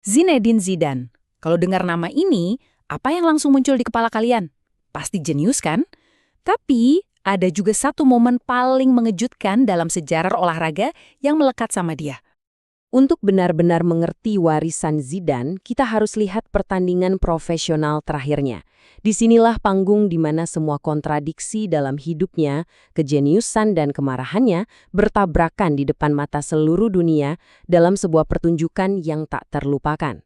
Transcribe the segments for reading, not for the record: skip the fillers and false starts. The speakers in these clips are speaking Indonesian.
Zinedine Zidane. Kalau dengar nama ini, apa yang langsung muncul di kepala kalian? Pasti jenius kan? Tapi ada juga satu momen paling mengejutkan dalam sejarah olahraga yang melekat sama dia. Untuk benar-benar mengerti warisan Zidane, kita harus lihat pertandingan profesional terakhirnya. Disinilah panggung di mana semua kontradiksi dalam hidupnya, kejeniusan dan kemarahannya bertabrakan di depan mata seluruh dunia dalam sebuah pertunjukan yang tak terlupakan.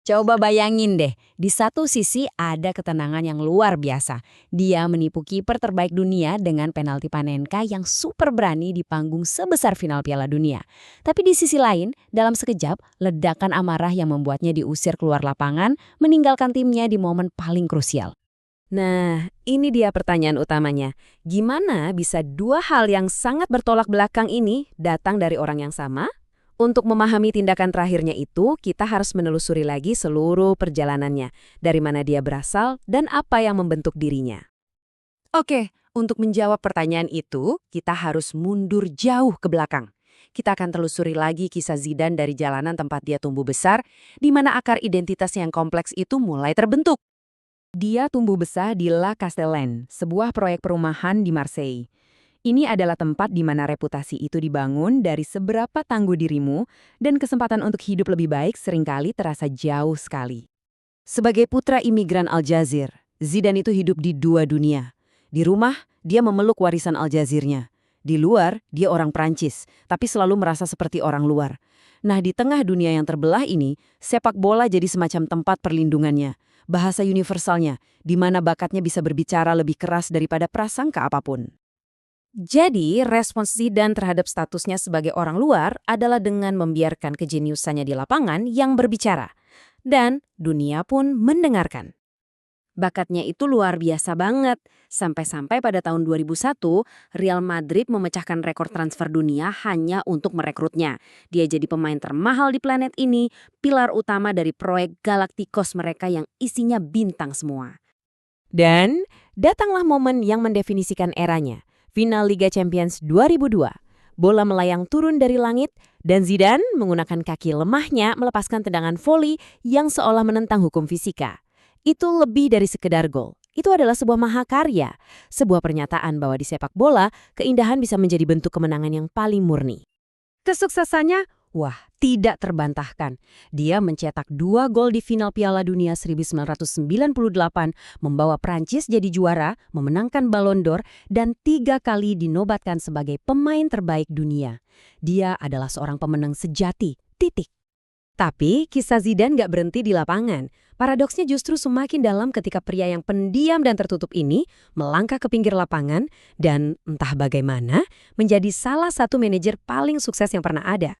Coba bayangin deh, di satu sisi ada ketenangan yang luar biasa. Dia menipu kiper terbaik dunia dengan penalti Panenka yang super berani di panggung sebesar final Piala Dunia. Tapi di sisi lain, dalam sekejap, ledakan amarah yang membuatnya diusir keluar lapangan, meninggalkan timnya di momen paling krusial. Nah, ini dia pertanyaan utamanya. Gimana bisa dua hal yang sangat bertolak belakang ini datang dari orang yang sama? Untuk memahami tindakan terakhirnya itu, kita harus menelusuri lagi seluruh perjalanannya, dari mana dia berasal dan apa yang membentuk dirinya. Oke, untuk menjawab pertanyaan itu, kita harus mundur jauh ke belakang. Kita akan telusuri lagi kisah Zidane dari jalanan tempat dia tumbuh besar, di mana akar identitas yang kompleks itu mulai terbentuk. Dia tumbuh besar di La Castellane, sebuah proyek perumahan di Marseille. Ini adalah tempat di mana reputasi itu dibangun dari seberapa tangguh dirimu dan kesempatan untuk hidup lebih baik seringkali terasa jauh sekali. Sebagai putra imigran Aljazair, Zidane itu hidup di dua dunia. Di rumah, dia memeluk warisan Aljazirnya. Di luar, dia orang Prancis, tapi selalu merasa seperti orang luar. Nah, di tengah dunia yang terbelah ini, sepak bola jadi semacam tempat perlindungannya. Bahasa universalnya, di mana bakatnya bisa berbicara lebih keras daripada prasangka apapun. Jadi, respons Zidane terhadap statusnya sebagai orang luar adalah dengan membiarkan kejeniusannya di lapangan yang berbicara. Dan dunia pun mendengarkan. Bakatnya itu luar biasa banget. Sampai-sampai pada tahun 2001, Real Madrid memecahkan rekor transfer dunia hanya untuk merekrutnya. Dia jadi pemain termahal di planet ini, pilar utama dari proyek Galacticos mereka yang isinya bintang semua. Dan datanglah momen yang mendefinisikan eranya. Final Liga Champions 2002. Bola melayang turun dari langit dan Zidane menggunakan kaki lemahnya melepaskan tendangan voli yang seolah menentang hukum fisika. Itu lebih dari sekedar gol. Itu adalah sebuah mahakarya, sebuah pernyataan bahwa di sepak bola, keindahan bisa menjadi bentuk kemenangan yang paling murni. Kesuksesannya, wah, tidak terbantahkan. Dia mencetak 2 gol di final Piala Dunia 1998, membawa Prancis jadi juara, memenangkan Ballon d'Or, dan 3 kali dinobatkan sebagai pemain terbaik dunia. Dia adalah seorang pemenang sejati, titik. Tapi kisah Zidane gak berhenti di lapangan. Paradoksnya justru semakin dalam ketika pria yang pendiam dan tertutup ini melangkah ke pinggir lapangan dan entah bagaimana menjadi salah satu manajer paling sukses yang pernah ada.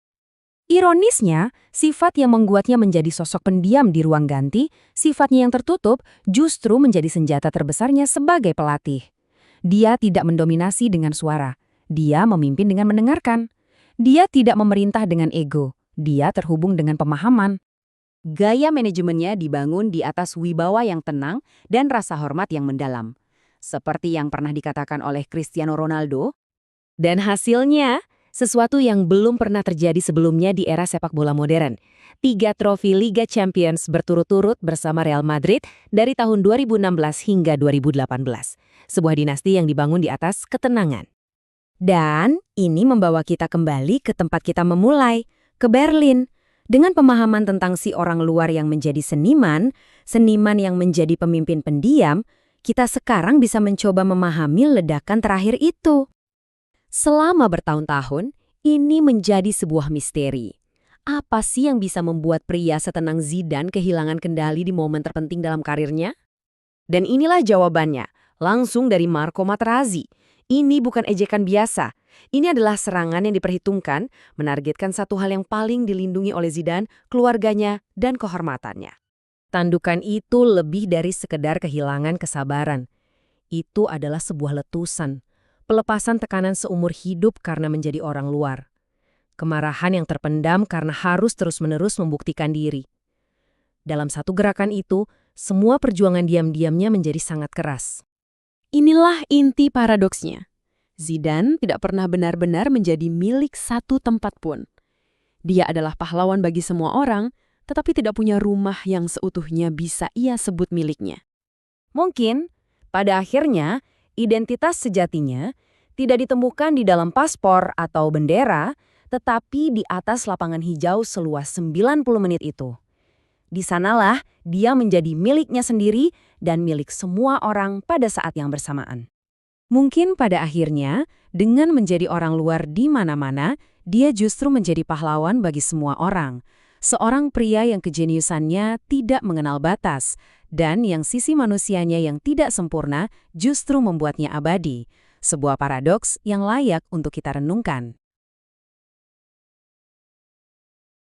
Ironisnya, sifat yang membuatnya menjadi sosok pendiam di ruang ganti, sifatnya yang tertutup justru menjadi senjata terbesarnya sebagai pelatih. Dia tidak mendominasi dengan suara. Dia memimpin dengan mendengarkan. Dia tidak memerintah dengan ego. Dia terhubung dengan pemahaman. Gaya manajemennya dibangun di atas wibawa yang tenang dan rasa hormat yang mendalam. Seperti yang pernah dikatakan oleh Cristiano Ronaldo. Dan hasilnya, sesuatu yang belum pernah terjadi sebelumnya di era sepak bola modern. 3 trofi Liga Champions berturut-turut bersama Real Madrid dari tahun 2016 hingga 2018. Sebuah dinasti yang dibangun di atas ketenangan. Dan ini membawa kita kembali ke tempat kita memulai, ke Berlin. Dengan pemahaman tentang si orang luar yang menjadi seniman yang menjadi pemimpin pendiam, kita sekarang bisa mencoba memahami ledakan terakhir itu. Selama bertahun-tahun, ini menjadi sebuah misteri. Apa sih yang bisa membuat pria setenang Zidane kehilangan kendali di momen terpenting dalam karirnya? Dan inilah jawabannya, langsung dari Marco Materazzi. Ini bukan ejekan biasa. Ini adalah serangan yang diperhitungkan, menargetkan satu hal yang paling dilindungi oleh Zidane, keluarganya, dan kehormatannya. Tandukan itu lebih dari sekedar kehilangan kesabaran. Itu adalah sebuah letusan. Pelepasan tekanan seumur hidup karena menjadi orang luar. Kemarahan yang terpendam karena harus terus-menerus membuktikan diri. Dalam satu gerakan itu, semua perjuangan diam-diamnya menjadi sangat keras. Inilah inti paradoksnya. Zidane tidak pernah benar-benar menjadi milik satu tempat pun. Dia adalah pahlawan bagi semua orang, tetapi tidak punya rumah yang seutuhnya bisa ia sebut miliknya. Mungkin, pada akhirnya, identitas sejatinya tidak ditemukan di dalam paspor atau bendera, tetapi di atas lapangan hijau seluas 90 menit itu. Di sanalah dia menjadi miliknya sendiri dan milik semua orang pada saat yang bersamaan. Mungkin pada akhirnya, dengan menjadi orang luar di mana-mana, dia justru menjadi pahlawan bagi semua orang. Seorang pria yang kejeniusannya tidak mengenal batas, dan yang sisi manusianya yang tidak sempurna justru membuatnya abadi. Sebuah paradoks yang layak untuk kita renungkan.